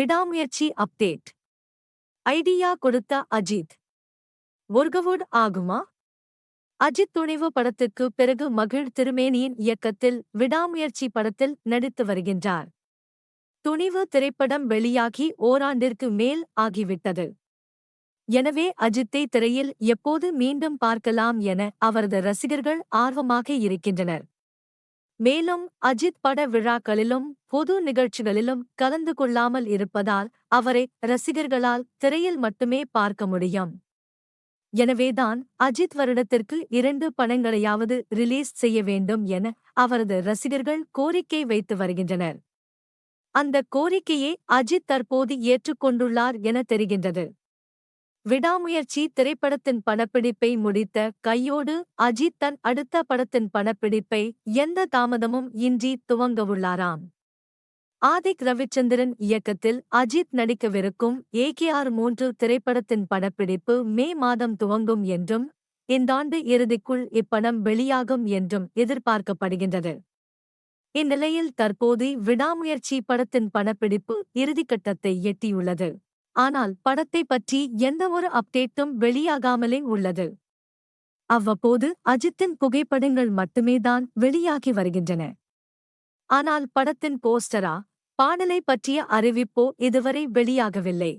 விடாமுயற்சி update. Idea கொடுத்த Ajith. Workout ஆகுமா? அஜித் துணிவு படத்துக்கு பிறகு மகிழ் திருமேனியின் இயக்கத்தில் விடாமுயற்சி படத்தில் நடித்து வருகின்றார். துணிவு திரைப்படம் வெளியாகி ஓராண்டிற்கு மேல் ஆகிவிட்டது. எனவே அஜித்தை திரையில் எப்போது மீண்டும் பார்க்கலாம் என அவரது ரசிகர்கள் ஆர்வமாக இருக்கின்றனர். மேலும் அஜித் பட விழாக்களிலும் பொது நிகழ்ச்சிகளிலும் கலந்து கொள்ளாமல் இருப்பதால் அவரை ரசிகர்களால் திரையில் மட்டுமே பார்க்க முடியும். எனவேதான் அஜித் வருடத்திற்கு 2 படங்களையாவது ரிலீஸ் செய்ய வேண்டும் என அவரது ரசிகர்கள் கோரிக்கை வைத்து வருகின்றனர். அந்த கோரிக்கையை அஜித் தற்போது ஏற்றுக்கொண்டுள்ளார் என தெரிகின்றது. விடாமுயற்சி திரைப்படத்தின் படப்பிடிப்பை முடித்த கையோடு அஜித் தன் அடுத்த படத்தின் படப்பிடிப்பை எந்த தாமதமும் இன்றி துவங்கவுள்ளாராம். ஆதிக் ரவிச்சந்திரன் இயக்கத்தில் அஜித் நடிக்கவிருக்கும் AKR3 திரைப்படத்தின் படப்பிடிப்பு மே மாதம் துவங்கும் என்றும் இந்தாண்டு இறுதிக்குள் இப்படம் வெளியாகும் என்றும் எதிர்பார்க்கப்படுகின்றது. இந்நிலையில் தற்போது விடாமுயற்சி படத்தின் படப்பிடிப்பு இறுதிக்கட்டத்தை எட்டியுள்ளது. ஆனால் படத்தை பற்றி எந்தவொரு அப்டேட்டும் வெளியாகாமலே உள்ளது. அவ்வப்போது அஜித்தின் புகைப்படங்கள் மட்டுமேதான் வெளியாகி வருகின்றன. ஆனால் படத்தின் போஸ்டரா, பாடலை பற்றிய அறிவிப்போ இதுவரை வெளியாகவில்லை.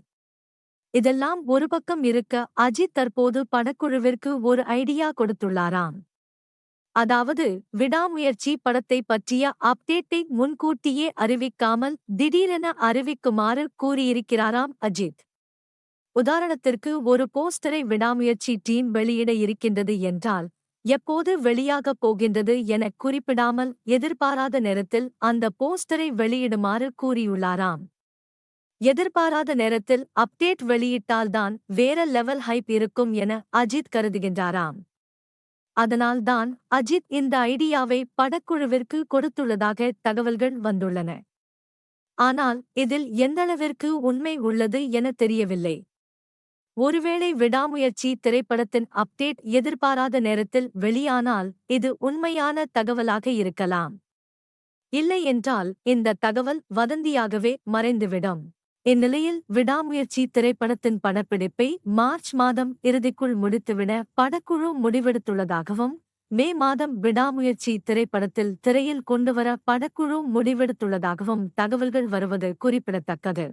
இதெல்லாம் ஒரு பக்கம் இருக்க அஜித் தற்போது படக்குழுவிற்கு ஒரு ஐடியா கொடுத்துள்ளாராம். அதாவது விடாமுயற்சி படத்தை பற்றிய அப்டேட்டை முன்கூட்டியே அறிவிக்காமல் திடீரென அறிவிக்குமாறு கூறியிருக்கிறாராம் அஜித். உதாரணத்திற்கு ஒரு போஸ்டரை விடாமுயற்சி டீம் வெளியிட இருக்கின்றது என்றால் எப்போது வெளியாகப் போகின்றது என குறிப்பிடாமல் எதிர்பாராத நேரத்தில் அந்த போஸ்டரை வெளியிடுமாறு கூறியுள்ளாராம். எதிர்பாராத நேரத்தில் அப்டேட் வெளியிட்டால்தான் வேற லெவல் ஹைப் இருக்கும் என அஜித் கருதுகின்றாராம். அதனால்தான் அஜித் இந்த ஐடியாவை படக்குழுவிற்கு கொடுத்துள்ளதாக தகவல்கள் வந்துள்ளன. ஆனால் இதில் எந்தளவிற்கு உண்மை உள்ளது என தெரியவில்லை. ஒருவேளை விடாமுயற்சி திரைப்படத்தின் அப்டேட் எதிர்பாராத நேரத்தில் வெளியானால் இது உண்மையான தகவலாக இருக்கலாம். இல்லை என்றால் இந்த தகவல் வதந்தியாகவே மறைந்துவிடும். இந்நிலையில் விடாமுயற்சி திரைப்படத்தின் படப்பிடிப்பை மார்ச் மாதம் இறுதிக்குள் முடித்துவிட படக்குழு முடிவெடுத்துள்ளதாகவும் மே மாதம் விடாமுயற்சி திரைப்படத்தில் திரையில் கொண்டுவர படக்குழு முடிவெடுத்துள்ளதாகவும் தகவல்கள் வருவது குறிப்பிடத்தக்கது.